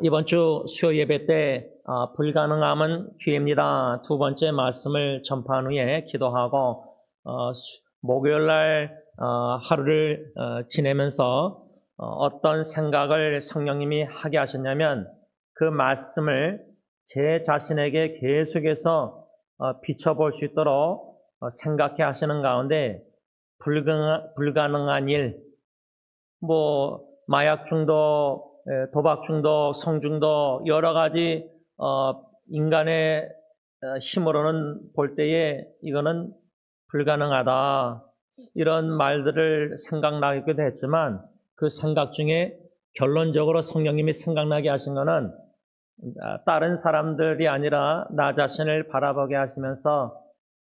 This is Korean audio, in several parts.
이번 주 수요 예배 때 불가능함은 기회입니다. 두 번째 말씀을 전파한 후에 기도하고 목요일 날 하루를 지내면서 어떤 생각을 성령님이 하게 하셨냐면 그 말씀을 제 자신에게 계속해서 비춰볼 수 있도록 생각해 하시는 가운데 불가능한 일, 마약 중독, 도박 중독, 성 중독, 여러 가지 인간의 힘으로는 볼 때에 이거는 불가능하다. 이런 말들을 생각나기도 했지만 그 생각 중에 결론적으로 성령님이 생각나게 하신 거는 다른 사람들이 아니라 나 자신을 바라보게 하시면서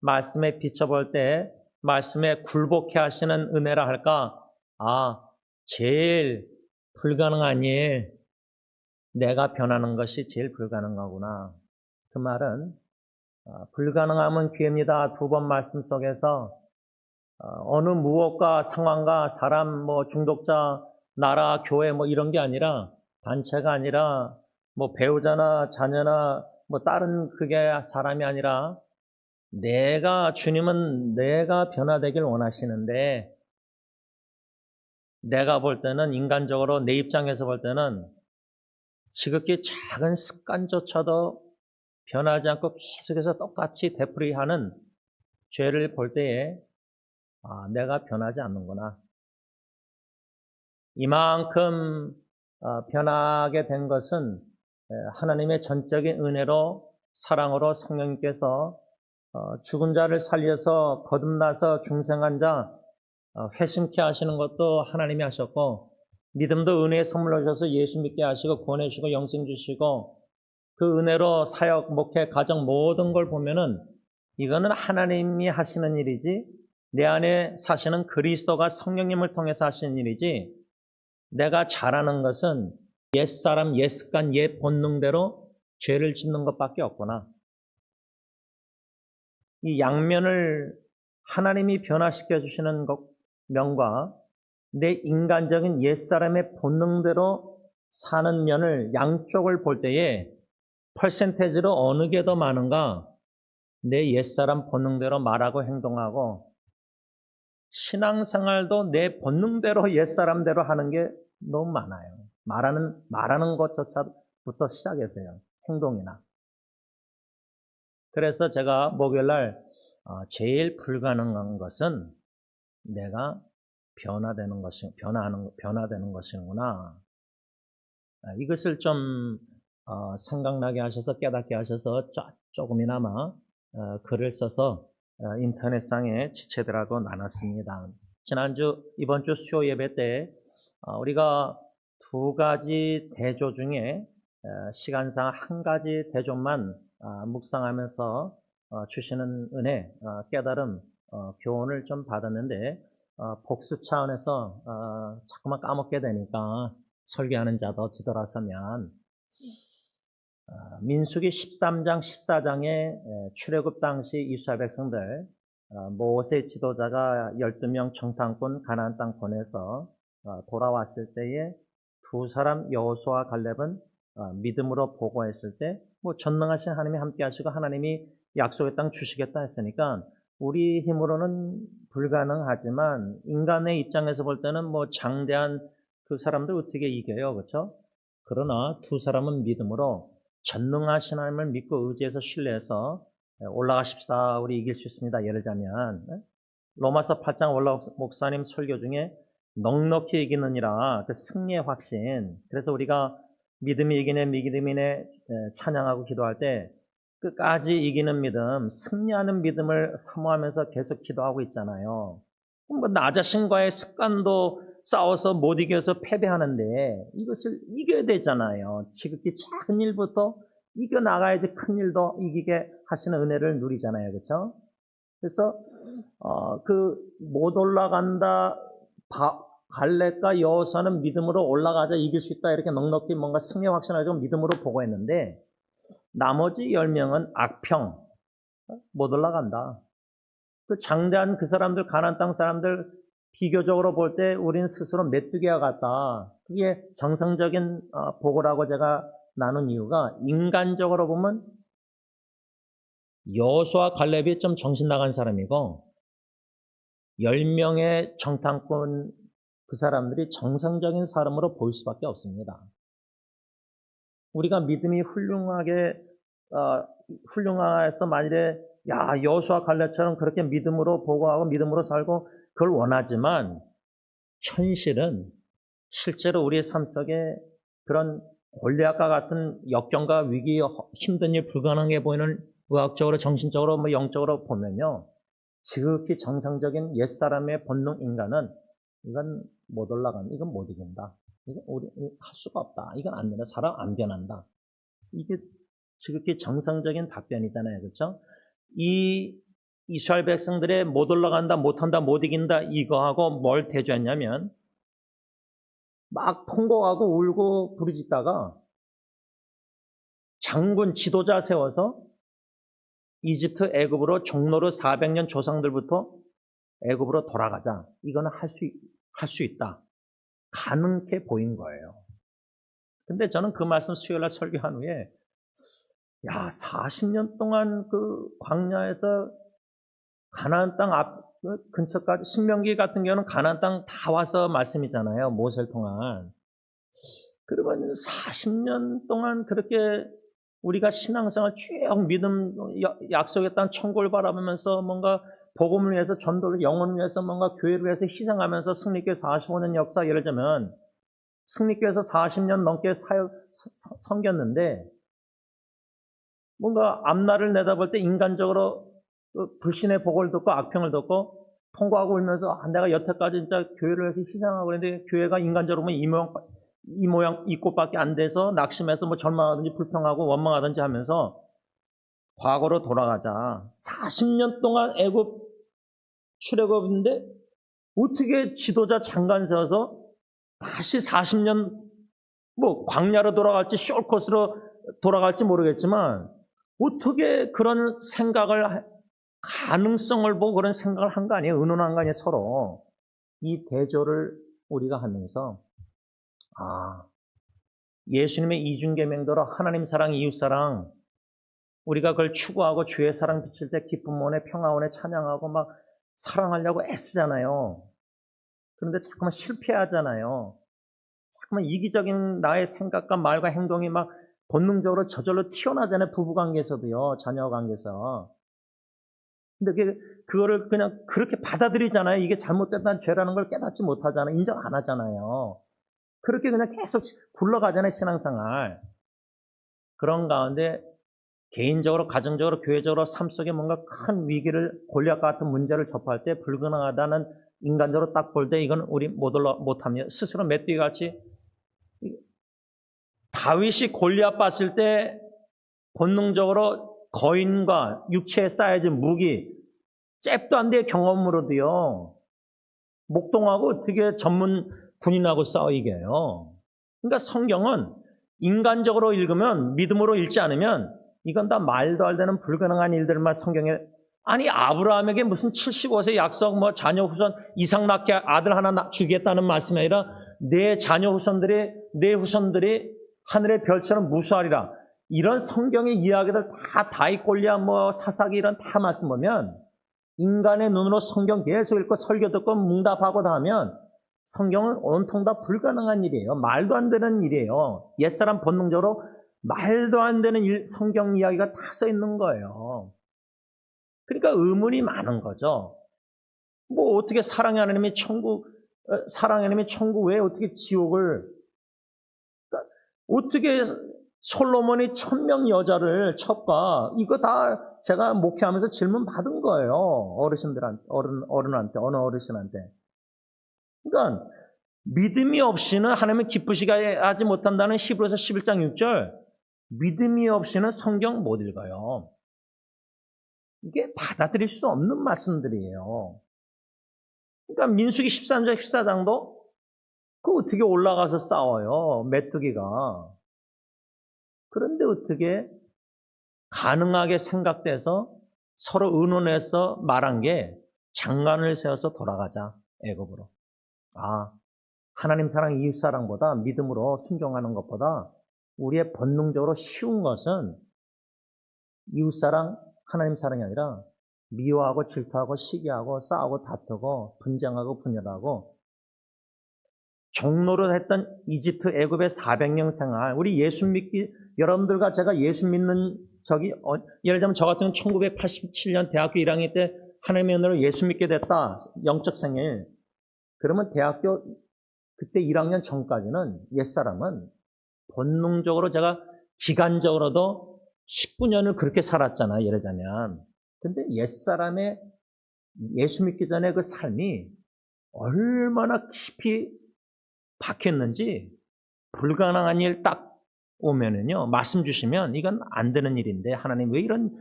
말씀에 비춰볼 때 말씀에 굴복해 하시는 은혜라 할까? 제일 불가능한 일, 내가 변하는 것이 제일 불가능하구나. 그 말은 불가능함은 기회입니다. 두 번 말씀 속에서 어느 무엇과 상황과 사람, 중독자, 나라, 교회 이런 게 아니라 단체가 아니라 배우자나 자녀나 다른 그게 사람이 아니라 주님은 내가 변화되길 원하시는데 내가 볼 때는 인간적으로 내 입장에서 볼 때는 지극히 작은 습관조차도 변하지 않고 계속해서 똑같이 되풀이하는 죄를 볼 때에 내가 변하지 않는구나. 이만큼 변하게 된 것은 하나님의 전적인 은혜로 사랑으로 성령님께서 죽은 자를 살려서 거듭나서 중생한 자 회심케 하시는 것도 하나님이 하셨고 믿음도 은혜의 선물로 주셔서 예수 믿게 하시고 구원해 주시고 영생 주시고 그 은혜로 사역, 목회, 가정 모든 걸 보면은 이거는 하나님이 하시는 일이지 내 안에 사시는 그리스도가 성령님을 통해서 하시는 일이지 내가 잘하는 것은 옛사람, 옛습관, 옛 본능대로 죄를 짓는 것밖에 없구나. 이 양면을 하나님이 변화시켜 주시는 면과 내 인간적인 옛사람의 본능대로 사는 면을 양쪽을 볼 때에 퍼센테이지로 어느 게 더 많은가? 내 옛사람 본능대로 말하고 행동하고 신앙생활도 내 본능대로 옛사람대로 하는 게 너무 많아요. 말하는 것조차부터 시작해서요. 행동이나. 그래서 제가 목요일날 제일 불가능한 것은 내가 변화되는 것이구나. 이것을 좀 생각나게 하셔서 깨닫게 하셔서 조금이나마 글을 써서 인터넷상에 지체들하고 나눴습니다. 이번 주 수요 예배 때 우리가 두 가지 대조 중에 시간상 한 가지 대조만 묵상하면서 주시는 은혜, 깨달음, 교훈을 좀 받았는데 복수 차원에서 자꾸만 까먹게 되니까 설교하는 자도 뒤돌아서면 민수기 13장, 14장에 출애굽 당시 이스라엘 백성들 모세 지도자가 12명 정탐꾼 가나안 땅 보내서 돌아왔을 때에 두 사람 여호수아와 갈렙은 믿음으로 보고했을 때 전능하신 하나님이 함께 하시고 하나님이 약속의 땅 주시겠다 했으니까 우리 힘으로는 불가능하지만 인간의 입장에서 볼 때는 장대한 그 사람들 어떻게 이겨요, 그렇죠? 그러나 두 사람은 믿음으로 전능하신 하나님을 믿고 의지해서 신뢰해서 올라가십시다. 우리 이길 수 있습니다. 예를 들자면 로마서 8장 올라 목사님 설교 중에 넉넉히 이기느니라 그 승리의 확신. 그래서 우리가 믿음이 이기네 믿음이네 찬양하고 기도할 때 끝까지 이기는 믿음, 승리하는 믿음을 사모하면서 계속 기도하고 있잖아요. 나 자신과의 습관도 싸워서 못 이겨서 패배하는데 이것을 이겨야 되잖아요. 지극히 작은 일부터 이겨나가야지 큰 일도 이기게 하시는 은혜를 누리잖아요. 그렇죠? 그래서 못 올라간다 갈렙과 여호수아는 믿음으로 올라가자 이길 수 있다 이렇게 넉넉히 뭔가 승리 확신을 가지고 믿음으로 보고했는데 나머지 10명은 악평 못 올라간다. 그 장대한 그 사람들 가나안 땅 사람들 비교적으로 볼 때 우리는 스스로 메뚜기와 같다. 그게 정상적인 보고라고 제가 나눈 이유가 인간적으로 보면 여호수아 갈렙이 좀 정신 나간 사람이고 10명의 정탐꾼 그 사람들이 정상적인 사람으로 보일 수밖에 없습니다. 우리가 믿음이 훌륭해서 만일에 여호수아 갈렙처럼 그렇게 믿음으로 보고하고 믿음으로 살고 그걸 원하지만 현실은 실제로 우리의 삶 속에 그런 골리앗과 같은 역경과 위기, 힘든 일, 불가능해 보이는 의학적으로, 정신적으로, 영적으로 보면요. 지극히 정상적인 옛사람의 본능 인간은 이건 못 올라간다. 이건 못 이긴다. 이건 우리 할 수가 없다. 이건 안 된다. 사람 안 변한다. 이게 지극히 정상적인 답변이잖아요. 그렇죠? 이 이스라엘 백성들의 못 올라간다, 못한다, 못 이긴다 이거하고 뭘 대조했냐면 막 통곡하고 울고 부르짖다가 장군 지도자 세워서 이집트 애굽으로 종로로 400년 조상들부터 애굽으로 돌아가자. 이거는 할 수 있다. 가능해 보인 거예요. 근데 저는 그 말씀 수요일날 설교한 후에 40년 동안 그 광야에서 가나안 땅 앞 근처까지 신명기 같은 경우는 가나안 땅 다 와서 말씀이잖아요. 모세를 통한. 그러면 40년 동안 그렇게 우리가 신앙생활 쭉 믿음 약속의 땅 천국을 바라보면서 뭔가 복음을 위해서 전도를 영혼을 위해서 뭔가 교회를 위해서 희생하면서 승리교회 45년 역사 예를 들면 승리교회에서 40년 넘게 섬겼는데 뭔가 앞날을 내다볼 때 인간적으로 불신의 복을 듣고 악평을 듣고 통과하고 울면서 내가 여태까지 진짜 교회를 위해서 희생하고 그랬는데 교회가 인간적으로 보면 이 모양 이 꼴밖에 안 돼서 낙심해서 절망하든지 불평하고 원망하든지 하면서 과거로 돌아가자. 40년 동안 애굽 출애굽인데 어떻게 지도자 장관 세워서 다시 40년 광야로 돌아갈지 숄코스로 돌아갈지 모르겠지만 어떻게 그런 생각을 가능성을 보고 그런 생각을 한 거 아니에요? 의논한 거 아니에요? 서로. 이 대조를 우리가 하면서 예수님의 이중계명대로 하나님 사랑, 이웃 사랑 우리가 그걸 추구하고 주의 사랑 비칠 때 기쁨원에 평화원에 찬양하고 막 사랑하려고 애쓰잖아요. 그런데 자꾸만 실패하잖아요. 자꾸만 이기적인 나의 생각과 말과 행동이 막 본능적으로 저절로 튀어나잖아요. 부부관계에서도요. 자녀관계에서. 근데 그거를 그냥 그렇게 받아들이잖아요. 이게 잘못됐다는 죄라는 걸 깨닫지 못하잖아요. 인정 안 하잖아요. 그렇게 그냥 계속 굴러가잖아요. 신앙생활. 그런 가운데 개인적으로, 가정적으로, 교회적으로 삶 속에 뭔가 큰 위기를 골리앗 같은 문제를 접할 때 불가능하다는 인간적으로 딱 볼 때 이건 우리 못합니다. 스스로 메뚜기같이 다윗이 골리앗 봤을 때 본능적으로 거인과 육체에 쌓여진 무기 잽도 안 돼 경험으로도요. 목동하고 어떻게 전문 군인하고 싸워 이겨요. 그러니까 성경은 인간적으로 읽으면 믿음으로 읽지 않으면 이건 다 말도 안 되는 불가능한 일들만 성경에 아니 아브라함에게 무슨 75세 약속 자녀 후손 이삭 낳게 아들 하나 주겠다는 말씀이 아니라 내 자녀 후손들이 내 후손들이 하늘의 별처럼 무수하리라. 이런 성경의 이야기들 다 다윗 골리앗 사사기 이런 다 말씀 보면 인간의 눈으로 성경 계속 읽고 설교 듣고 응답하고 다 하면 성경은 온통 다 불가능한 일이에요. 말도 안 되는 일이에요. 옛사람 본능적으로 말도 안 되는 성경 이야기가 다 써 있는 거예요. 그러니까 의문이 많은 거죠. 어떻게 사랑의 하나님이 천국 왜 어떻게 지옥을 그러니까 어떻게 솔로몬이 1000명 여자를 첩과 이거 다 제가 목회하면서 질문 받은 거예요. 어르신들한테 어른한테 어느 어르신한테. 그러니까 믿음이 없이는 하나님을 기쁘시게 하지 못한다는 히브리서 11장 6절 믿음이 없이는 성경 못 읽어요. 이게 받아들일 수 없는 말씀들이에요. 그러니까 민수기 13장 14장도 어떻게 올라가서 싸워요. 메뚜기가. 그런데 어떻게 가능하게 생각돼서 서로 의논해서 말한 게 장관을 세워서 돌아가자. 애굽으로. 아, 하나님 사랑, 이웃 사랑보다 믿음으로 순종하는 것보다 우리의 본능적으로 쉬운 것은 이웃 사랑, 하나님 사랑이 아니라 미워하고 질투하고 시기하고 싸우고 다투고 분쟁하고 분열하고 종로를 했던 이집트 애굽의 400년 생활, 우리 예수 믿기, 여러분들과 제가 예수 믿는 예를 들면 저 같은 경우는 1987년 대학교 1학년 때 하나님의 은혜로 예수 믿게 됐다. 영적 생일. 그러면 대학교 그때 1학년 전까지는 옛사람은 본능적으로 제가 기간적으로도 19년을 그렇게 살았잖아요. 예를 들자면. 근데 옛사람의 예수 믿기 전에 그 삶이 얼마나 깊이 박혔는지 불가능한 일 딱 오면은요, 말씀 주시면 이건 안 되는 일인데 하나님 왜 이런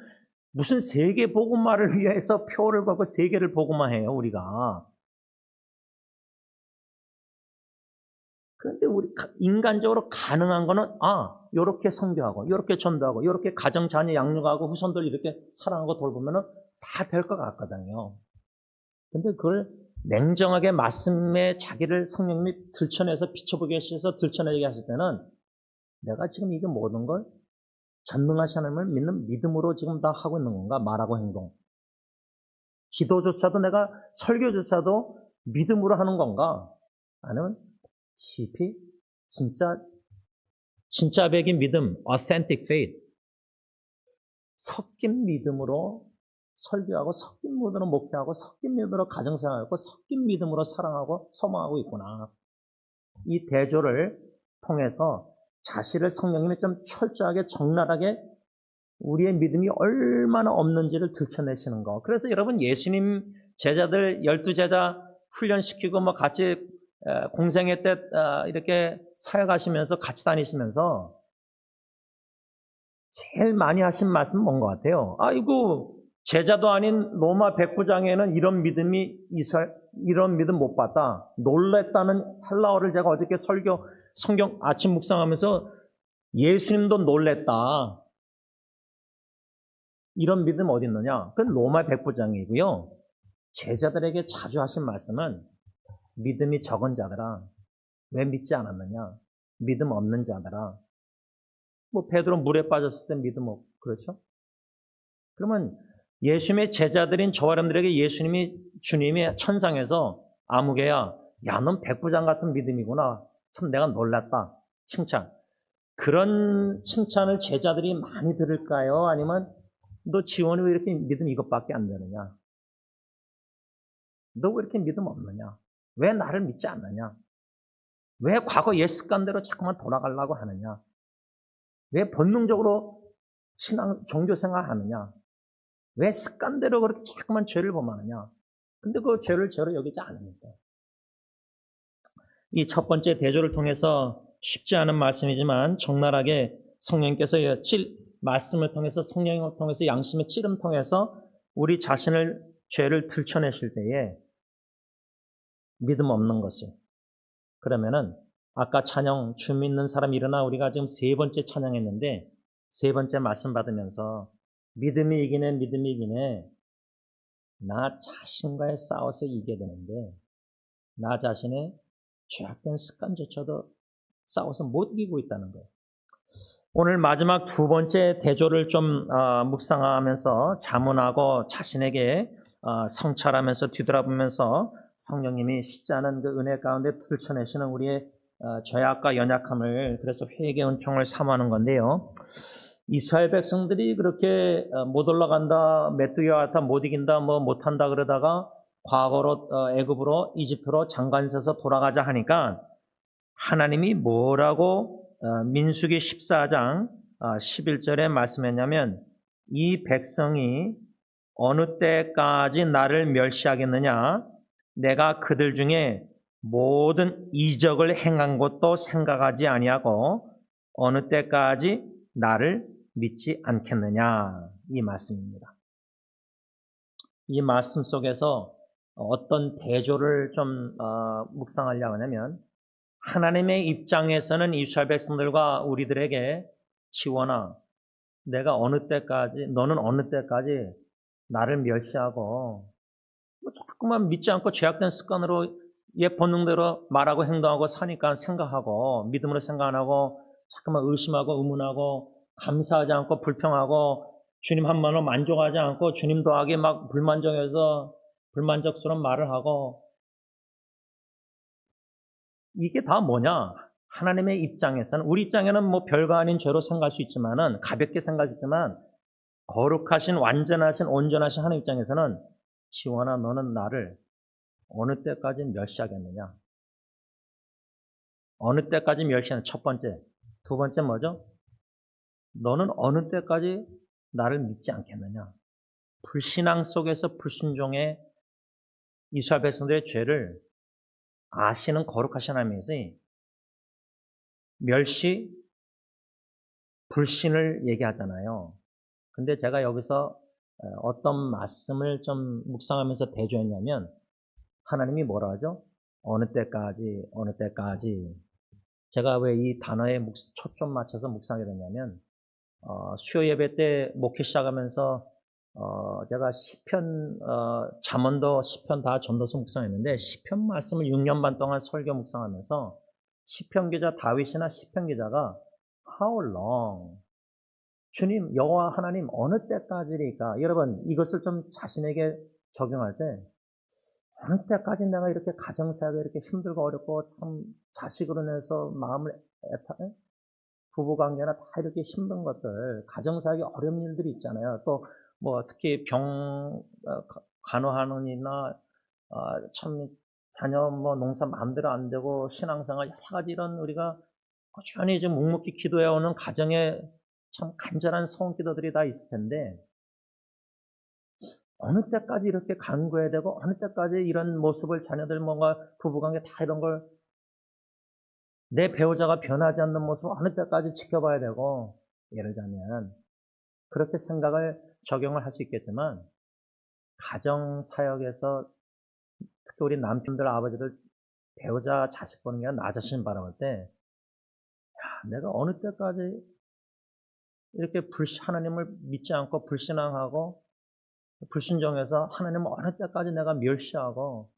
무슨 세계 복음화를 위해서 표를 걸고 세계를 복음화해요 우리가. 그런데 우리 인간적으로 가능한 거는 요렇게 선교하고 요렇게 전도하고 요렇게 가정 자녀 양육하고 후손들 이렇게 사랑하고 돌보면은 다 될 것 같거든요. 근데 그걸 냉정하게 말씀에 자기를 성령님이 들춰내서 비춰보게 하셔서 들춰내게 하실 때는 내가 지금 이게 모든 걸 전능하신 하나님을 믿는 믿음으로 지금 다 하고 있는 건가? 말하고 행동. 기도조차도 내가 설교조차도 믿음으로 하는 건가? 아니면 깊이 진짜 백인 믿음, authentic faith. 섞인 믿음으로 설교하고 섞인 믿음으로 목회하고 섞인 믿음으로 가정생활하고 섞인 믿음으로 사랑하고 소망하고 있구나. 이 대조를 통해서 자신을 성령님이 좀 철저하게 적나라하게 우리의 믿음이 얼마나 없는지를 들춰내시는 거. 그래서 여러분 예수님 제자들 12제자 훈련시키고 뭐 같이 공생애 때 이렇게 사역하시면서 같이 다니시면서 제일 많이 하신 말씀 뭔 것 같아요? 아이고 제자도 아닌 로마 백부장에는 이런 믿음 못 봤다. 놀랬다는 헬라어를 제가 어저께 성경 아침 묵상하면서 예수님도 놀랬다. 이런 믿음 어디 있느냐? 그건 로마 백부장이고요. 제자들에게 자주 하신 말씀은 믿음이 적은 자들아, 왜 믿지 않았느냐? 믿음 없는 자들아. 뭐 베드로 물에 빠졌을 때 믿음 없고 그렇죠? 그러면 예수님의 제자들인 저와 여러분들에게 주님이 천상에서 아무개야, 야, 넌 백부장 같은 믿음이구나. 참 내가 놀랐다. 칭찬. 그런 칭찬을 제자들이 많이 들을까요? 아니면 너 지원이 왜 이렇게 믿음 이것밖에 안 되느냐? 너 왜 이렇게 믿음 없느냐? 왜 나를 믿지 않느냐? 왜 과거 옛 습관대로 자꾸만 돌아가려고 하느냐? 왜 본능적으로 종교생활 하느냐? 왜 습관대로 그렇게 자꾸만 죄를 범하느냐? 근데 그 죄를 죄로 여기지 않으니까. 이 첫 번째 대조를 통해서 쉽지 않은 말씀이지만 적나라하게 성령께서 말씀을 통해서 성령을 통해서 양심의 찌름 통해서 우리 자신을 죄를 들춰내실 때에 믿음 없는 것을 그러면은 아까 찬양 주 믿는 사람 일어나 우리가 지금 세 번째 찬양했는데 세 번째 말씀 받으면서 믿음이 이기네 나 자신과의 싸워서 이겨야 되는데 나 자신의 죄악된 습관조차도 싸워서 못 이기고 있다는 거예요. 오늘 마지막 두 번째 대조를 좀 묵상하면서 자문하고 자신에게 성찰하면서 뒤돌아보면서 성령님이 쉽지 않은 그 은혜 가운데 들춰내시는 우리의 죄악과 연약함을 그래서 회개의 은총을 사모하는 건데요. 이스라엘 백성들이 그렇게 못 올라간다, 메뚜기와 같아 못 이긴다, 뭐 못한다 그러다가 과거로 애굽으로 이집트로 장관 서서 돌아가자 하니까 하나님이 뭐라고 민수기 14장 11절에 말씀했냐면 이 백성이 어느 때까지 나를 멸시하겠느냐 내가 그들 중에 모든 이적을 행한 것도 생각하지 아니하고 어느 때까지 나를 믿지 않겠느냐 이 말씀입니다. 이 말씀 속에서 어떤 대조를 좀 묵상하려고 하냐면 하나님의 입장에서는 이스라엘 백성들과 우리들에게 지원아 너는 어느 때까지 나를 멸시하고 뭐 자꾸만 믿지 않고 죄악된 습관으로 옛 본능대로 말하고 행동하고 사니까 생각하고 믿음으로 생각 안 하고 자꾸만 의심하고 의문하고 감사하지 않고 불평하고 주님 한마디로 만족하지 않고 주님 더하기 막 불만족해서 불만족스러운 말을 하고 이게 다 뭐냐? 하나님의 입장에서는 우리 입장에는 뭐 별거 아닌 죄로 생각할 수 있지만은 가볍게 생각할 수 있지만 거룩하신 완전하신 온전하신 하나님 입장에서는 지원아 너는 나를 어느 때까지 멸시하겠느냐? 어느 때까지 멸시하는 첫 번째. 두 번째 뭐죠? 너는 어느 때까지 나를 믿지 않겠느냐? 불신앙 속에서 불순종의 이스라엘 백성들의 죄를 아시는 거룩하신 하나님이지 멸시, 불신을 얘기하잖아요. 근데 제가 여기서 어떤 말씀을 좀 묵상하면서 대조했냐면 하나님이 뭐라 하죠? 어느 때까지, 어느 때까지. 제가 왜 이 단어에 초점 맞춰서 묵상하게 됐냐면 수요 예배 때 목회 시작하면서 제가 시편, 잠언도 시편 다 전도서 묵상했는데 시편 말씀을 6년 반 동안 설교 묵상하면서 시편 기자 다윗이나 시편 기자가 How long? 주님, 여호와 하나님 어느 때까지니까 여러분 이것을 좀 자신에게 적용할 때 어느 때까지 내가 이렇게 가정사역에 이렇게 힘들고 어렵고 참 자식으로 인해서 마음을 부부관계나 다 이렇게 힘든 것들 가정사역에 어려운 일들이 있잖아요. 또 뭐 특히 간호하는 일이나 참 자녀 뭐 농사 마음대로 안 되고 신앙생활 여러 가지 이런 우리가 꾸준히 좀 묵묵히 기도해오는 가정에 참 간절한 소원기도들이 다 있을 텐데 어느 때까지 이렇게 간구해야 되고 어느 때까지 이런 모습을 자녀들 뭔가 부부관계 다 이런 걸 내 배우자가 변하지 않는 모습을 어느 때까지 지켜봐야 되고 예를 들자면 그렇게 생각을 적용을 할 수 있겠지만 가정사역에서 특히 우리 남편들 아버지들 배우자 자식 보는 게 아니라 나 자신 바라볼 때 내가 어느 때까지 이렇게 하나님을 믿지 않고 불신앙하고 불신종해서 하나님을 어느 때까지 내가 멸시하고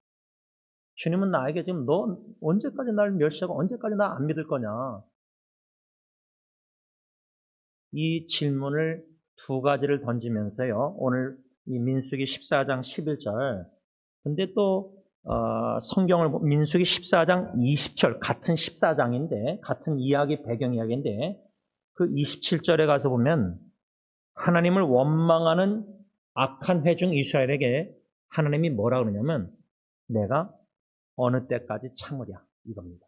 주님은 나에게 지금 너 언제까지 날 멸시하고 언제까지 나 안 믿을 거냐 이 질문을 두 가지를 던지면서요 오늘 이 민수기 14장 11절 근데 또 성경을 민수기 14장 20절 같은 14장인데 같은 이야기 배경 이야기인데 그 27절에 가서 보면 하나님을 원망하는 악한 회중 이스라엘에게 하나님이 뭐라 그러냐면 내가 어느 때까지 참으랴 이겁니다.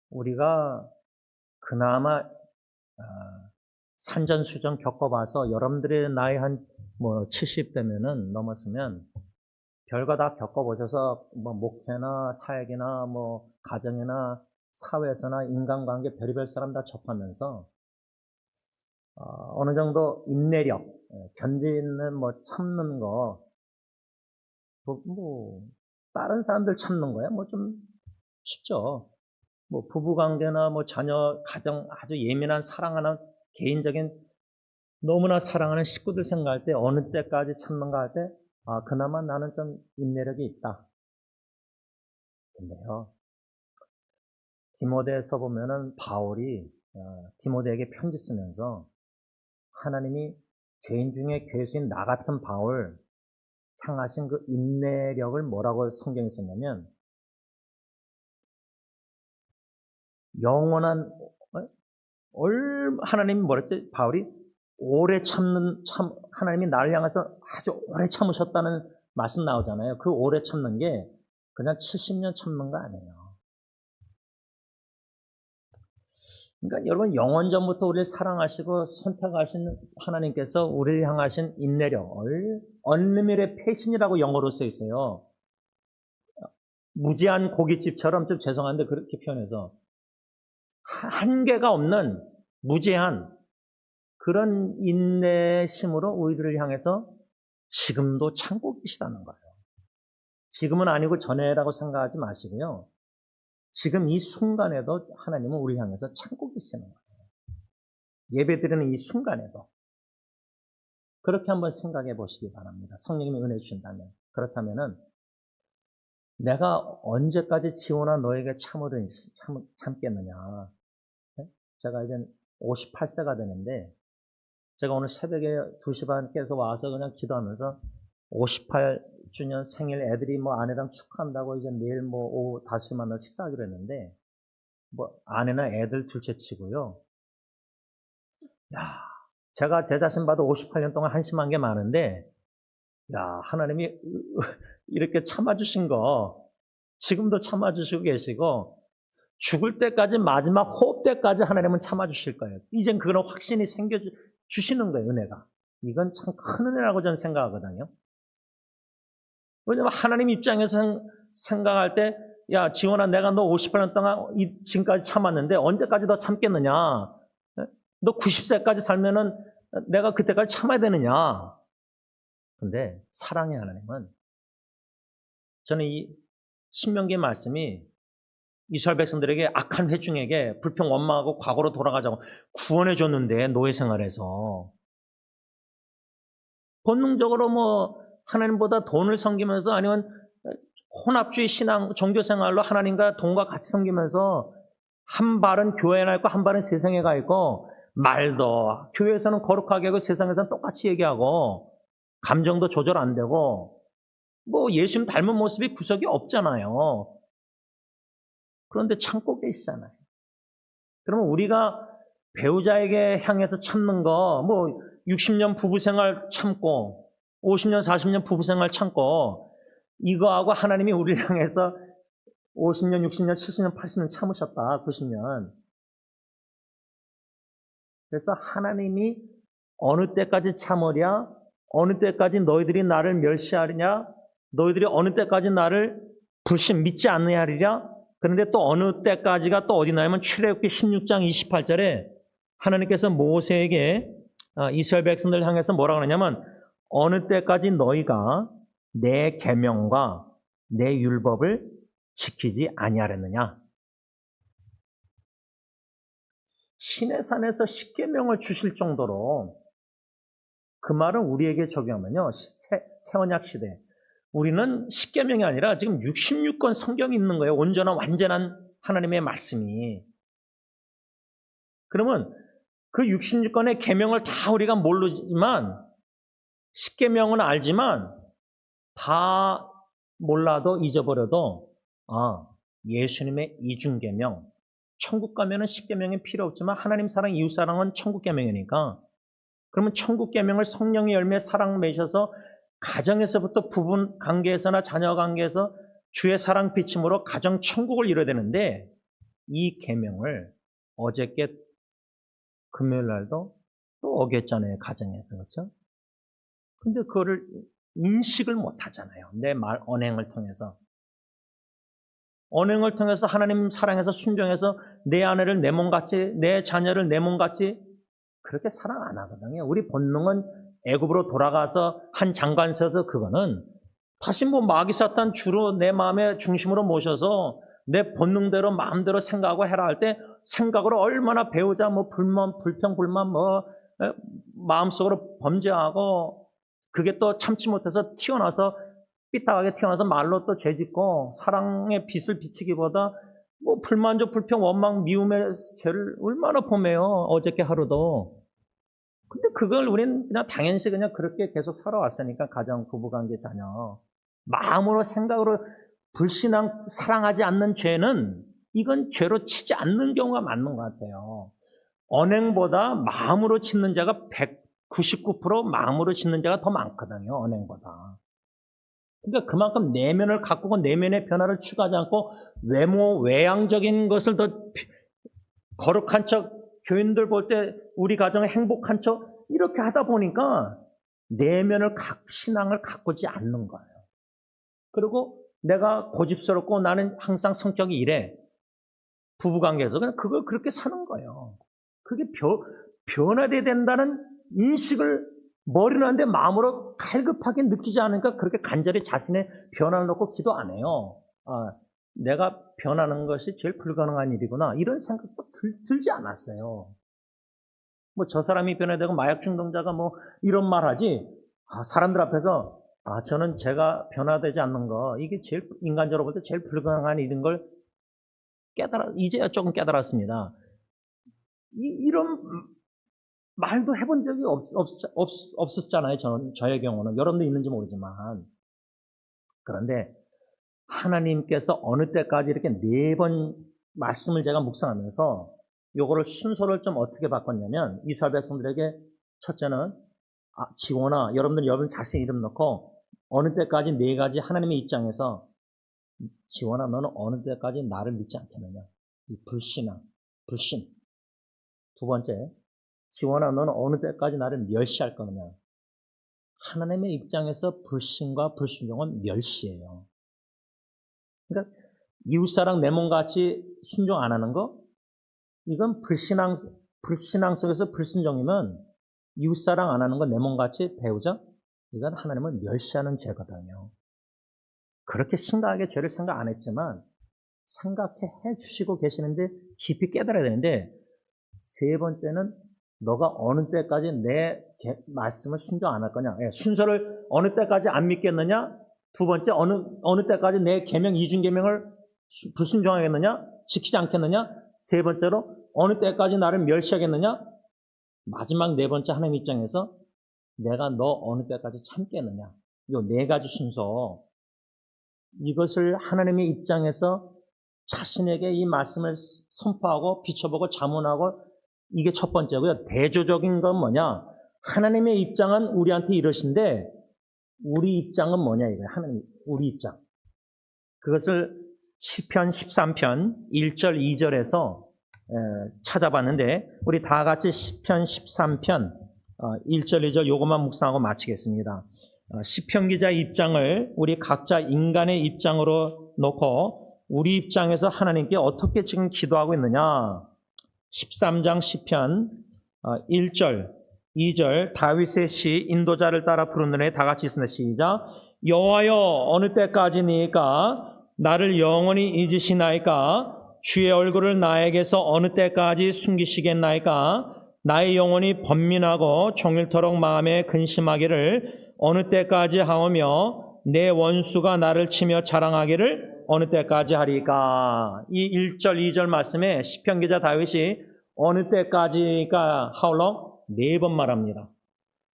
우리가 그나마 산전수전 겪어봐서 여러분들의 나이 한 뭐 70대면은 넘었으면 별거 다 겪어보셔서 뭐 목회나 사역이나 뭐 가정이나 사회에서나 인간관계 별의별 사람 다 접하면서 어느 정도 인내력, 견디는 뭐 참는 거, 뭐 다른 사람들 참는 거야 뭐 좀 쉽죠. 뭐 부부관계나 뭐 자녀, 가정 아주 예민한 사랑하는 개인적인 너무나 사랑하는 식구들 생각할 때 어느 때까지 참는가 할 때 그나마 나는 좀 인내력이 있다. 근데요. 디모데에서 보면은 바울이 디모데에게 편지 쓰면서 하나님이 죄인 중에 괴수인 나 같은 바울 향하신 그 인내력을 뭐라고 성경에 썼냐면 영원한 하나님이 뭐랬지? 바울이 오래 하나님이 나를 향해서 아주 오래 참으셨다는 말씀 나오잖아요. 그 오래 참는 게 그냥 70년 참는 거 아니에요. 그러니까 여러분 영원전부터 우리를 사랑하시고 선택하신 하나님께서 우리를 향하신 인내력을 unlimited patience이라고 영어로 써 있어요. 무제한 고깃집처럼 좀 죄송한데 그렇게 표현해서 한계가 없는 무제한 그런 인내심으로 우리를 향해서 지금도 참고 계시다는 거예요. 지금은 아니고 전에라고 생각하지 마시고요. 지금 이 순간에도 하나님은 우리 향해서 참고 계시는 거예요. 예배드리는 이 순간에도. 그렇게 한번 생각해 보시기 바랍니다. 성령님이 은혜 주신다면. 그렇다면은 내가 언제까지 지원아 너에게 참겠느냐. 네? 제가 이제 58세가 되는데 제가 오늘 새벽에 2시 반 깨서 와서 그냥 기도하면서 58주년 생일 애들이 뭐 아내랑 축하한다고 이제 내일 뭐 오후 5시 만나서 식사하기로 했는데 뭐 아내나 애들 둘째 치고요. 야, 제가 제 자신 봐도 58년 동안 한심한 게 많은데 야, 하나님이 이렇게 참아주신 거 지금도 참아주시고 계시고 죽을 때까지 마지막 호흡 때까지 하나님은 참아주실 거예요. 이젠 그런 확신이 생겨주시는 거예요. 은혜가. 이건 참 큰 은혜라고 저는 생각하거든요. 왜냐면 하나님 입장에서 생각할 때 야, 지원아, 내가 너 58년 동안 지금까지 참았는데 언제까지 더 참겠느냐? 너 90세까지 살면은 내가 그때까지 참아야 되느냐? 근데 사랑의 하나님은 저는 이 신명기의 말씀이 이스라엘 백성들에게 악한 회중에게 불평 원망하고 과거로 돌아가자고 구원해 줬는데 노예 생활에서 본능적으로 뭐 하나님보다 돈을 섬기면서 아니면 혼합주의 신앙 종교 생활로 하나님과 돈과 같이 섬기면서 한 발은 교회에 가 있고 한 발은 세상에 가 있고 말도 교회에서는 거룩하게 하고 세상에서는 똑같이 얘기하고 감정도 조절 안 되고 뭐 예수님 닮은 모습이 구석이 없잖아요. 그런데 참고 계시잖아요. 그러면 우리가 배우자에게 향해서 참는 거 뭐 60년 부부생활 참고 50년 40년 부부생활 참고 이거하고 하나님이 우리를 향해서 50년 60년 70년 80년 참으셨다 90년. 그래서 하나님이 어느 때까지 참으랴 어느 때까지 너희들이 나를 멸시하리냐 너희들이 어느 때까지 나를 불신 믿지 않느냐 하리랴. 그런데 또 어느 때까지가 또 어디 나냐면 출애굽기 16장 28절에 하나님께서 모세에게 이스라엘 백성들을 향해서 뭐라고 하냐면 어느 때까지 너희가 내 계명과 내 율법을 지키지 아니하랬느냐. 시내산에서 십계명을 주실 정도로 그 말은 우리에게 적용하면요. 새 언약 시대 우리는 십계명이 아니라 지금 66권 성경이 있는 거예요. 온전한 완전한 하나님의 말씀이. 그러면 그 66권의 계명을 다 우리가 모르지만 십계명은 알지만 다 몰라도 잊어버려도 예수님의 이중계명 천국 가면은 십계명이 필요 없지만 하나님 사랑 이웃 사랑은 천국 계명이니까 그러면 천국 계명을 성령의 열매 사랑 맺어서 가정에서부터 부부 관계에서나 자녀 관계에서 주의 사랑 비침으로 가정 천국을 이뤄야 되는데 이 계명을 어저께 금요일 날도 또 어겼잖아요. 가정에서. 그렇죠? 근데 그거를 인식을 못 하잖아요. 내 말 언행을 통해서. 언행을 통해서 하나님 사랑해서 순종해서 내 아내를 내 몸같이 내 자녀를 내 몸같이 그렇게 사랑 안 하거든요. 우리 본능은 애굽으로 돌아가서 한 장관 서서 그거는 다시 뭐 마귀 사탄 주로 내 마음의 중심으로 모셔서 내 본능대로 마음대로 생각하고 해라 할 때 생각으로 얼마나 배우자 뭐 불평 불만 뭐 마음속으로 범죄하고 그게 또 참지 못해서 튀어나와서 삐딱하게 튀어나와서 말로 또 죄짓고 사랑의 빛을 비치기보다 뭐 불만족, 불평, 원망, 미움의 죄를 얼마나 범해요. 어저께 하루도. 근데 그걸 우리는 그냥 당연시 그냥 그렇게 계속 살아왔으니까 가정, 부부관계, 자녀. 마음으로 생각으로 불신앙, 사랑하지 않는 죄는 이건 죄로 치지 않는 경우가 맞는 것 같아요. 언행보다 마음으로 짓는 자가 199% 마음으로 짓는 자가 더 많거든요. 언행보다. 그러니까 그만큼 내면을 가꾸고 내면의 변화를 추구하지 않고 외양적인 것을 더 거룩한 척, 교인들 볼 때 우리 가정에 행복한 척 이렇게 하다 보니까 내면을 신앙을 가꾸지 않는 거예요. 그리고 내가 고집스럽고 나는 항상 성격이 이래. 부부관계에서 그냥 그걸 그렇게 사는 거예요. 그게 변화돼야 된다는 인식을 머리는 하는데 마음으로 갈급하게 느끼지 않으니까 그렇게 간절히 자신의 변화를 놓고 기도 안 해요. 내가 변하는 것이 제일 불가능한 일이구나. 이런 생각도 들지 않았어요. 뭐 저 사람이 변화되고 마약 중독자가 뭐 이런 말 하지. 사람들 앞에서 저는 제가 변화되지 않는 거 이게 제일 인간적으로 볼 때 제일 불가능한 일인 걸 이제야 조금 깨달았습니다. 이런 말도 해본 적이 없었잖아요. 저의 경우는. 여러분도 있는지 모르지만. 그런데 하나님께서 어느 때까지 이렇게 4번 말씀을 제가 묵상하면서 요거를 순서를 좀 어떻게 바꿨냐면 이스라엘 백성들에게 첫째는 지원아, 여러분 자신 이름 넣고 어느 때까지 4가지 하나님의 입장에서 지원아, 너는 어느 때까지 나를 믿지 않겠느냐. 이 불신. 두 번째, 지원아, 너는 어느 때까지 나를 멸시할 거느냐. 하나님의 입장에서 불신과 불순종은 멸시예요. 그러니까 이웃사랑 내 몸같이 순종 안 하는 거, 이건 불신앙 속에서 불순종이면 이웃사랑 안 하는 거 내 몸같이 배우자, 이건 하나님을 멸시하는 죄거든요. 그렇게 심각하게 죄를 생각 안 했지만 생각해 주시고 계시는데 깊이 깨달아야 되는데, 세 번째는 너가 어느 때까지 내 말씀을 순종 안 할 거냐. 순서를 어느 때까지 안 믿겠느냐. 두 번째, 어느 때까지 내 계명, 이중계명을 불순종하겠느냐, 지키지 않겠느냐. 세 번째로, 어느 때까지 나를 멸시하겠느냐. 마지막 4번째, 하나님 입장에서 내가 너 어느 때까지 참겠느냐. 이 4가지 순서, 이것을 하나님의 입장에서 자신에게 이 말씀을 선포하고 비춰보고 자문하고, 이게 첫 번째고요. 대조적인 건 뭐냐? 하나님의 입장은 우리한테 이러신데 우리 입장은 뭐냐 이거예요. 하나님, 우리 입장. 그것을 시편 13편 1절 2절에서 찾아봤는데, 우리 다 같이 시편 13편 1절 2절 요것만 묵상하고 마치겠습니다. 시편 기자 입장을 우리 각자 인간의 입장으로 놓고 우리 입장에서 하나님께 어떻게 지금 기도하고 있느냐. 13장 시편 1절 2절 다윗의 시 인도자를 따라 부르는 애 다 같이 있습니다. 시작. 여호와여, 어느 때까지니까 나를 영원히 잊으시나이까? 주의 얼굴을 나에게서 어느 때까지 숨기시겠나이까? 나의 영혼이 번민하고 종일토록 마음에 근심하기를 어느 때까지 하오며 내 원수가 나를 치며 자랑하기를 어느 때까지 하리까? 이 1절 2절 말씀에 시편 기자 다윗이 어느 때까지가 how long? 4번 말합니다.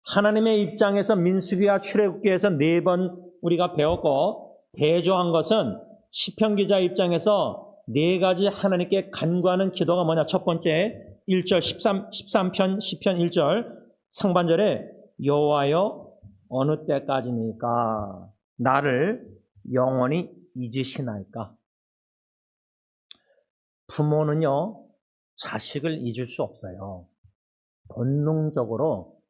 하나님의 입장에서 민수기와 출애굽기에서 4번 우리가 배웠고, 대조한 것은 시편 기자 입장에서 4가지 하나님께 간구하는 기도가 뭐냐. 첫 번째 1절 13편 시편 1절 상반절에 여호와여, 어느 때까지니까 나를 영원히 잊으시나이까? 부모는요, 자식을 잊을 수 없어요. 본능적으로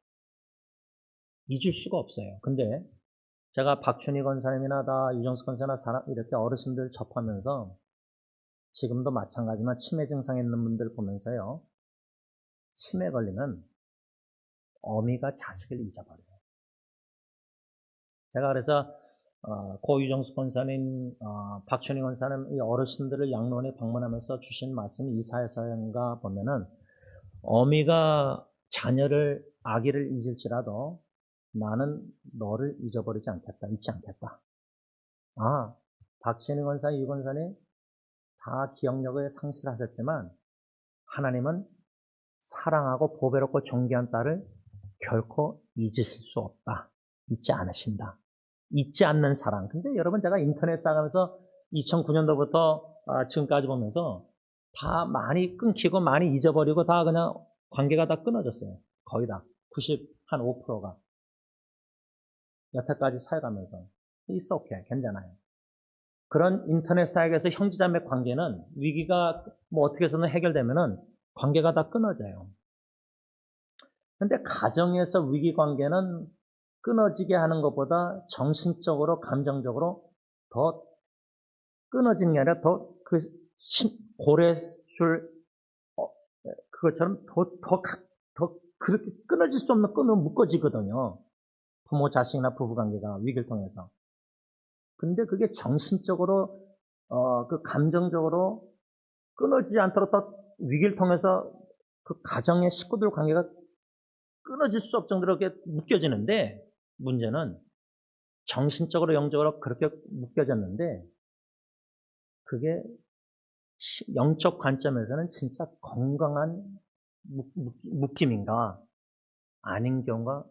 잊을 수가 없어요. 근데 제가 박춘희 권사님이나 유정수 권사나 이렇게 어르신들 접하면서 지금도 마찬가지지만 치매 증상 있는 분들 보면서요, 치매 걸리면 어미가 자식을 잊어버려요. 제가 그래서 고 유정수 권사님, 박춘희 권사님 이 어르신들을 양로원에 방문하면서 주신 말씀이 이사야서인가 보면은, 어미가 아기를 잊을지라도 나는 너를 잊어버리지 않겠다, 잊지 않겠다. 박춘희 권사, 유 권사님 다 기억력을 상실하셨지만 하나님은 사랑하고 보배롭고 존귀한 딸을 결코 잊으실 수 없다. 잊지 않으신다. 잊지 않는 사랑. 근데 여러분, 제가 인터넷 쌓아가면서 2009년도부터 지금까지 보면서 다 많이 끊기고 많이 잊어버리고 다 그냥 관계가 다 끊어졌어요. 거의 다. 95%가. 여태까지 살아가면서. It's okay. 괜찮아요. 그런 인터넷 사회에서 형제자매 관계는 위기가 뭐 어떻게 해서는 해결되면은 관계가 다 끊어져요. 근데 가정에서 위기 관계는 끊어지게 하는 것보다 정신적으로, 감정적으로 더 끊어지는 게 아니라 더 고래줄, 그것처럼 더 그렇게 끊어질 수 없는 끈으로 묶어지거든요. 부모, 자식이나 부부 관계가 위기를 통해서. 근데 그게 정신적으로, 그 감정적으로 끊어지지 않도록 더 위기를 통해서 그 가정의 식구들 관계가 끊어질 수 없을 정도로 이렇게 묶여지는데, 문제는 정신적으로 영적으로 그렇게 묶여졌는데, 그게 영적 관점에서는 진짜 건강한 묶임인가 아닌 경우가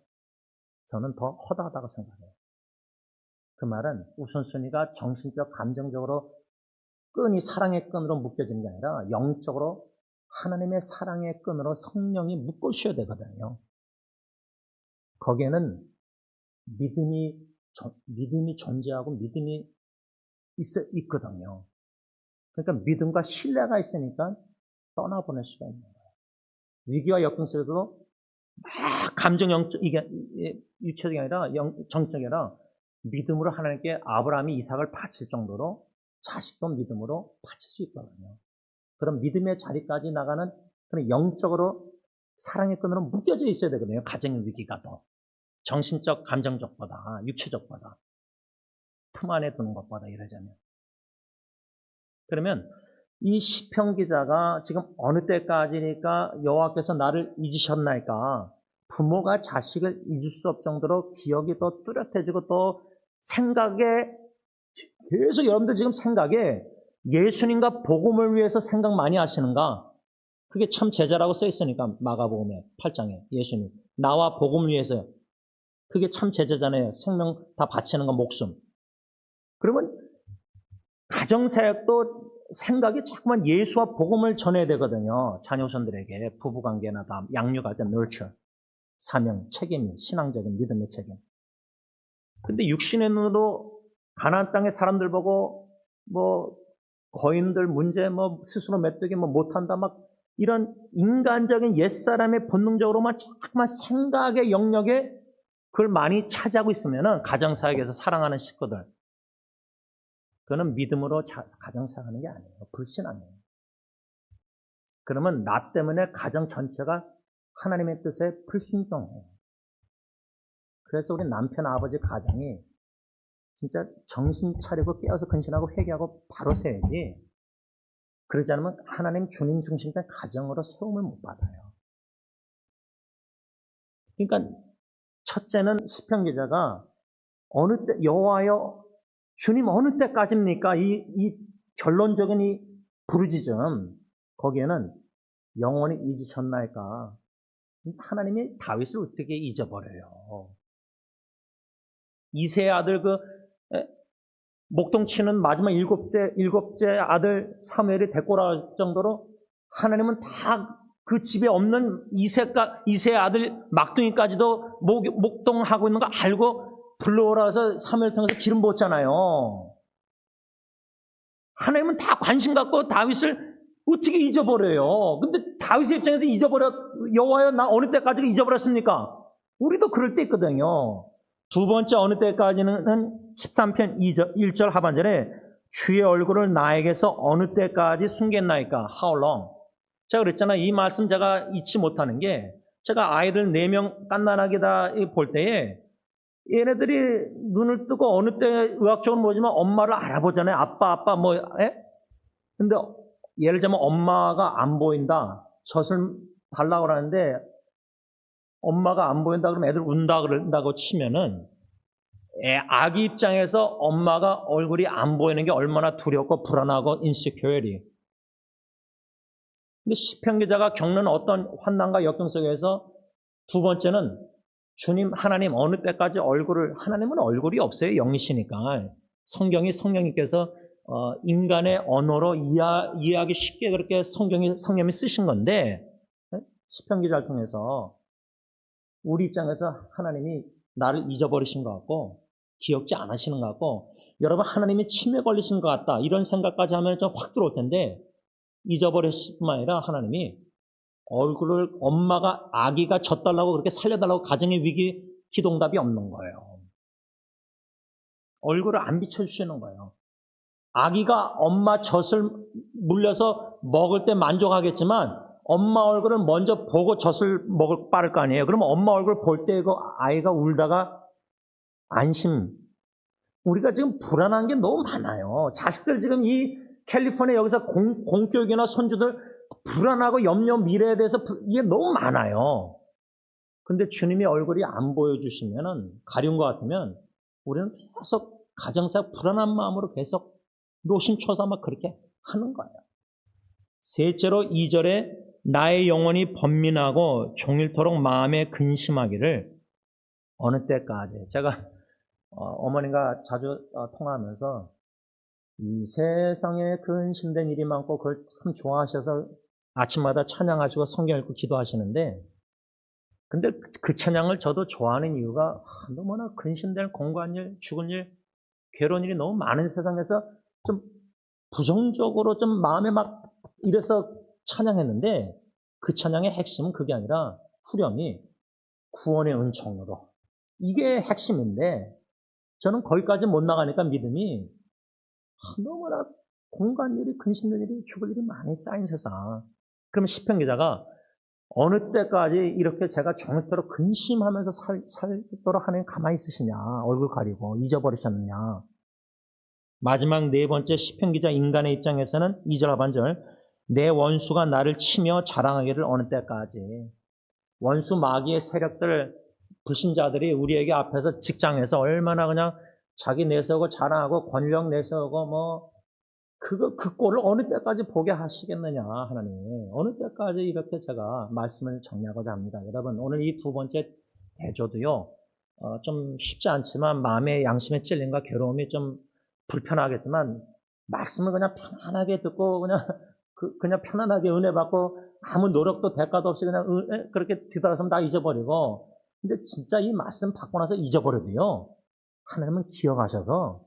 저는 더 허다하다고 생각해요. 그 말은 우선순위가 정신적, 감정적으로 끈이 사랑의 끈으로 묶여지는 게 아니라 영적으로 하나님의 사랑의 끈으로 성령이 묶으셔야 되거든요. 거기에는 믿음이 존재하고 믿음이 있거든요. 그러니까 믿음과 신뢰가 있으니까 떠나보낼 수가 있는 거예요. 위기와 역경 속에서도 막 감정 이게 유체적이 아니라 정신적이 아니라 믿음으로 하나님께 아브라함이 이삭을 바칠 정도로 자식도 믿음으로 바칠 수 있거든요. 그런 믿음의 자리까지 나가는 그런 영적으로 사랑의 끈으로 묶여져 있어야 되거든요. 가정의 위기가 더 정신적, 감정적보다 육체적보다 품 안에 두는 것보다 이러자면. 그러면 이 시편 기자가 지금 어느 때까지니까 여호와께서 나를 잊으셨나이까, 부모가 자식을 잊을 수 없을 정도로 기억이 더 뚜렷해지고 또 생각에 계속 여러분들 지금 생각에 예수님과 복음을 위해서 생각 많이 하시는가? 그게 참 제자라고 써 있으니까 마가복음에 8장에 예수님 나와 복음을 위해서요. 그게 참 제자잖아요. 생명 다 바치는 거 목숨. 그러면 가정사역도 생각이 자꾸만 예수와 복음을 전해야 되거든요. 자녀손들에게 부부관계나 다 양육할 때 nurture, 사명, 책임이 신앙적인 믿음의 책임. 근데 육신의 눈으로 가나안 땅의 사람들 보고 뭐 거인들 문제 뭐 스스로 메뚜기 뭐 못한다 막 이런 인간적인 옛사람의 본능적으로만 자꾸만 생각의 영역에 그걸 많이 차지하고 있으면은 가정사역에서 사랑하는 식구들 그거는 믿음으로 가정사역하는 게 아니에요. 불신 아니에요. 그러면 나 때문에 가정 전체가 하나님의 뜻에 불순종해요. 그래서 우리 남편 아버지 가정이 진짜 정신 차리고 깨어서 근신하고 회개하고 바로 세야지. 그러지 않으면 하나님 주님 중심된 가정으로 세움을 못 받아요. 그러니까 첫째는 시편 기자가 어느 때 여호와여 주님 어느 때까지입니까? 이 결론적인 이 부르짖음 거기에는 영원히 잊으셨나이까? 하나님이 다윗을 어떻게 잊어버려요? 이세의 아들 목동 치는 마지막 일곱째 아들 사무엘이 데리고 올 정도로 하나님은 다 그 집에 없는 이세의 아들 막둥이까지도 목동하고 있는 거 알고 불러오라서 사무엘 통해서 기름 부었잖아요. 하나님은 다 관심 갖고 다윗을 어떻게 잊어버려요? 근데 다윗의 입장에서 여호와여 나 어느 때까지 잊어버렸습니까? 우리도 그럴 때 있거든요. 두 번째 어느 때까지는 13편 1절 하반절에 주의 얼굴을 나에게서 어느 때까지 숨겼나이까? How long? 제가 그랬잖아요. 이 말씀 제가 잊지 못하는 게 제가 아이들 4명 깐난하게다 볼 때에 얘네들이 눈을 뜨고 어느 때 의학적으로 모르지만 엄마를 알아보잖아요. 아빠 뭐 근데 예를 들면 엄마가 안 보인다. 젖을 달라고 하는데 엄마가 안 보인다 그러면 애들 운다 그런다고 치면은 아기 입장에서 엄마가 얼굴이 안 보이는 게 얼마나 두렵고 불안하고 insecurity. 근데 시편 기자가 겪는 어떤 환난과 역경 속에서 두 번째는 주님 하나님 어느 때까지 하나님은 얼굴이 없어요. 영이시니까. 성령님께서 인간의 언어로 이해하기 쉽게 그렇게 성령이 쓰신 건데 시편 기자를 통해서 우리 입장에서 하나님이 나를 잊어버리신 것 같고 기억지 않으시는 것 같고 여러분 하나님이 치매 걸리신 것 같다 이런 생각까지 하면 좀 확 들어올 텐데 잊어버렸을 뿐만 아니라 하나님이 얼굴을 아기가 젖달라고 그렇게 살려달라고 가정의 위기 기도응답이 없는 거예요. 얼굴을 안 비춰주시는 거예요. 아기가 엄마 젖을 물려서 먹을 때 만족하겠지만 엄마 얼굴을 먼저 보고 젖을 빠를 거 아니에요. 그러면 엄마 얼굴 볼 때 그 아이가 울다가 안심. 우리가 지금 불안한 게 너무 많아요. 자식들 지금 이 캘리포니아 여기서 공교육이나 손주들 불안하고 염려 미래에 대해서 이게 너무 많아요. 근데 주님이 얼굴이 안 보여주시면은, 가린 것 같으면, 우리는 계속 가정사 불안한 마음으로 계속 노심초사 막 그렇게 하는 거예요. 셋째로 2절에 나의 영혼이 번민하고 종일토록 마음에 근심하기를 어느 때까지. 제가 어머님과 자주 통화하면서 이 세상에 근심된 일이 많고 그걸 참 좋아하셔서 아침마다 찬양하시고 성경 읽고 기도하시는데, 근데 그 찬양을 저도 좋아하는 이유가 너무나 근심될 공고한 일, 죽은 일, 괴로운 일이 너무 많은 세상에서 좀 부정적으로 좀 마음에 막 이래서 찬양했는데, 그 찬양의 핵심은 그게 아니라 후렴이 구원의 은총으로, 이게 핵심인데 저는 거기까지 못 나가니까 믿음이 너무나 공간 일이, 근심된 일이, 죽을 일이 많이 쌓인 세상. 그러면 시편 기자가 어느 때까지 이렇게 제가 종일토록 근심하면서 살도록 하나님 가만히 있으시냐, 얼굴 가리고 잊어버리셨느냐. 마지막 네 번째 시편 기자 인간의 입장에서는 2절 하반절, 내 원수가 나를 치며 자랑하기를 어느 때까지. 원수 마귀의 세력들, 불신자들이 우리에게 앞에서 직장에서 얼마나 그냥 자기 내세우고 자랑하고 권력 내세우고 그 꼴을 어느 때까지 보게 하시겠느냐, 하나님. 어느 때까지 이렇게 제가 말씀을 정리하고자 합니다. 여러분, 오늘 이 두 번째 대조도요, 좀 쉽지 않지만 마음의 양심의 찔림과 괴로움이 좀 불편하겠지만 말씀을 그냥 편안하게 듣고 그냥 편안하게 은혜 받고 아무 노력도 대가도 없이 그냥 그렇게 뒤돌아서면 다 잊어버리고, 근데 진짜 이 말씀 받고 나서 잊어버려도요, 하나님은 기억하셔서,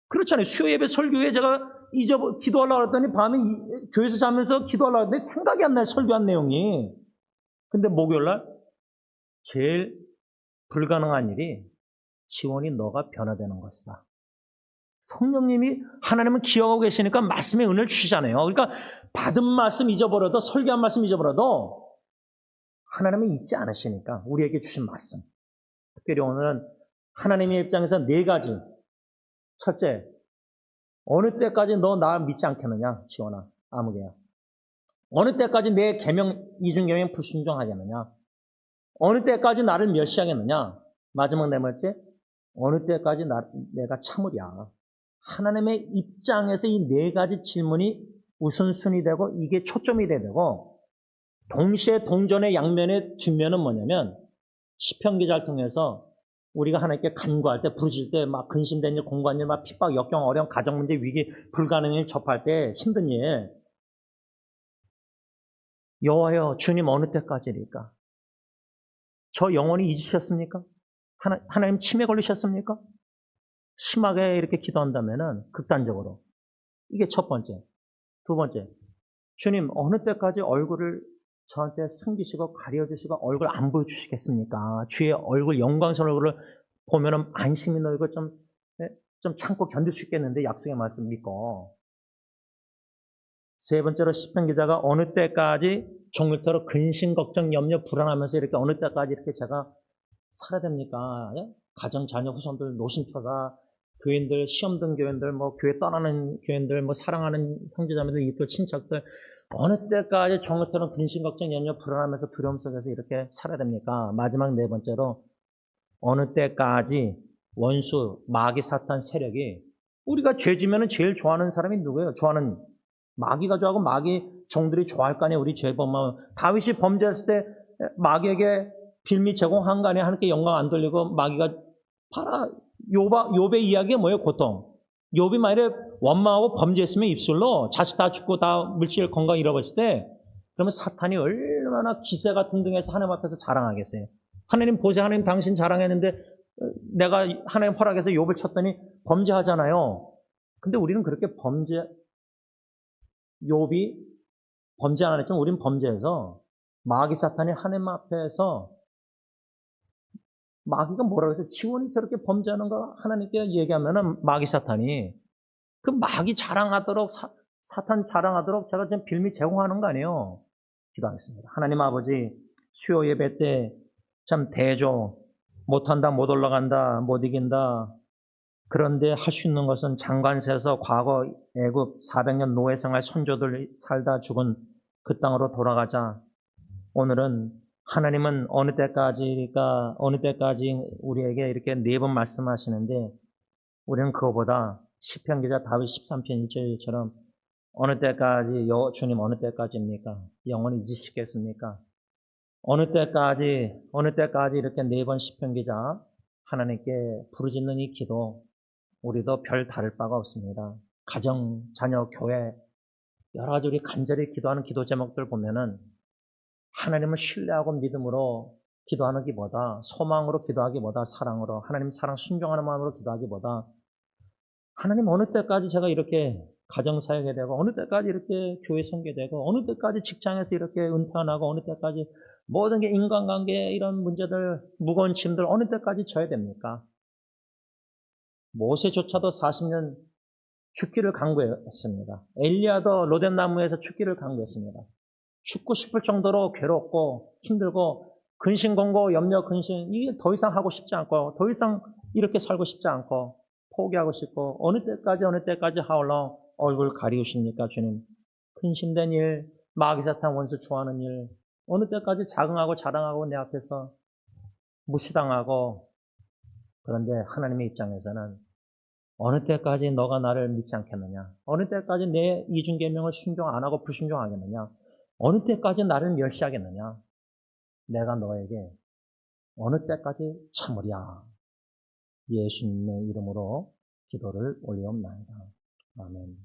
그렇잖아요. 수요 예배 설교에 제가 기도하려고 했더니 밤에 교회에서 자면서 기도하려고 했더니 생각이 안 나요, 설교한 내용이. 근데 목요일날 제일 불가능한 일이 지원이 너가 변화되는 것이다. 성령님이, 하나님은 기억하고 계시니까 말씀의 은혜를 주시잖아요. 그러니까 받은 말씀 잊어버려도, 설교한 말씀 잊어버려도 하나님은 잊지 않으시니까 우리에게 주신 말씀. 특별히 오늘은 하나님의 입장에서 네 가지. 첫째, 어느 때까지 너 나 믿지 않겠느냐, 지원아, 아무개야. 어느 때까지 내 계명, 이중계명 불순종하겠느냐. 어느 때까지 나를 멸시하겠느냐. 마지막 네 번째, 어느 때까지 내가 참으랴. 하나님의 입장에서 이 네 가지 질문이 우선순위 되고 이게 초점이 돼야 되고, 동시에 동전의 양면의 뒷면은 뭐냐면, 시편 기자를 통해서 우리가 하나님께 간구할 때, 부르실 때, 막 근심된 일, 공고한 일, 막 핍박, 역경, 어려움, 가정 문제, 위기, 불가능한 일 접할 때, 힘든 일, 여호와여, 주님 어느 때까지일까? 저 영혼이 잊으셨습니까? 하나님 치매 걸리셨습니까? 심하게 이렇게 기도한다면은 극단적으로, 이게 첫 번째. 두 번째, 주님 어느 때까지 얼굴을 저한테 숨기시고 가려주시고 얼굴 안 보여주시겠습니까? 주의 얼굴, 영광스러운 얼굴을 보면은 안심 있는 얼굴 좀 참고 견딜 수 있겠는데, 약속의 말씀 믿고. 세 번째로 시편 기자가 어느 때까지 종일토록 근심, 걱정, 염려, 불안하면서 이렇게 어느 때까지 이렇게 제가 살아야 됩니까? 가정, 자녀, 후손들, 노심초사, 교인들, 시험 든 교인들, 교회 떠나는 교인들, 사랑하는 형제자매들, 이웃들, 친척들, 어느 때까지 종일토록 근심, 걱정, 염려, 불안하면서 두려움 속에서 이렇게 살아야 됩니까? 마지막 네 번째로, 어느 때까지 원수, 마귀, 사탄 세력이, 우리가 죄 지면은 제일 좋아하는 사람이 누구예요? 좋아하는, 마귀가 좋아하고 마귀 종들이 좋아할 거 아니에요? 우리 죄 범하면. 다윗이 범죄했을 때 마귀에게 빌미 제공한 거 아니에요? 하나님께 영광 안 돌리고 마귀가 봐라. 욥의 이야기가 뭐예요? 고통. 욥이 만약에 원망하고 범죄했으면 입술로 자식 다 죽고 다 물질 건강 잃어버렸을 때, 그러면 사탄이 얼마나 기세가 등등해서 하나님 앞에서 자랑하겠어요? 하나님 보세요, 하나님 당신 자랑했는데 내가 하나님 허락해서 욥을 쳤더니 범죄하잖아요. 근데 우리는 그렇게 욥이 범죄 안 했지만 우리는 범죄해서 마귀 사탄이 하나님 앞에서, 마귀가 뭐라고 해서 지원이 저렇게 범죄하는 거 하나님께 얘기하면은 마귀 사탄이 그 마귀 자랑하도록, 사탄 자랑하도록 제가 지금 빌미 제공하는 거 아니에요? 기도하겠습니다. 하나님 아버지, 수요 예배 때 참 대조, 못한다, 못 올라간다, 못 이긴다. 그런데 할 수 있는 것은 장관세에서 과거 애굽 400년 노예 생활 선조들 살다 죽은 그 땅으로 돌아가자. 오늘은 하나님은 어느 때까지 우리에게 이렇게 4번 말씀하시는데 우리는 그거보다 시편 기자 다윗 13편 1절처럼 어느 때까지 주님 어느 때까지입니까? 영원히 잊으시겠습니까? 어느 때까지 이렇게 4번 시편 기자 하나님께 부르짖는 이 기도 우리도 별 다를 바가 없습니다. 가정, 자녀, 교회 여러 가지 우리 간절히 기도하는 기도 제목들 보면은 하나님을 신뢰하고 믿음으로 기도하기보다 소망으로 기도하기보다 사랑으로 하나님 사랑 순종하는 마음으로 기도하기보다 하나님 어느 때까지 제가 이렇게 가정 사역에 되고 어느 때까지 이렇게 교회 섬기되고 어느 때까지 직장에서 이렇게 은퇴 안 하고 어느 때까지 모든 게 인간관계 이런 문제들 무거운 짐들 어느 때까지 져야 됩니까? 모세조차도 40년 죽기를 강구했습니다. 엘리야도 로댓나무에서 죽기를 강구했습니다. 죽고 싶을 정도로 괴롭고 힘들고 근심공고 염려 근심 이게 더 이상 하고 싶지 않고 더 이상 이렇게 살고 싶지 않고 포기하고 싶고 어느 때까지 하올러 얼굴 가리우십니까 주님. 근심된 일 마귀사탄 원수 좋아하는 일 어느 때까지 자긍하고 자랑하고 내 앞에서 무시당하고 그런데 하나님의 입장에서는 어느 때까지 너가 나를 믿지 않겠느냐? 어느 때까지 내 이중계명을 순종 안 하고 불순종하겠느냐? 어느 때까지 나를 멸시하겠느냐? 내가 너에게 어느 때까지 참으랴? 예수님의 이름으로 기도를 올리옵나이다. 아멘.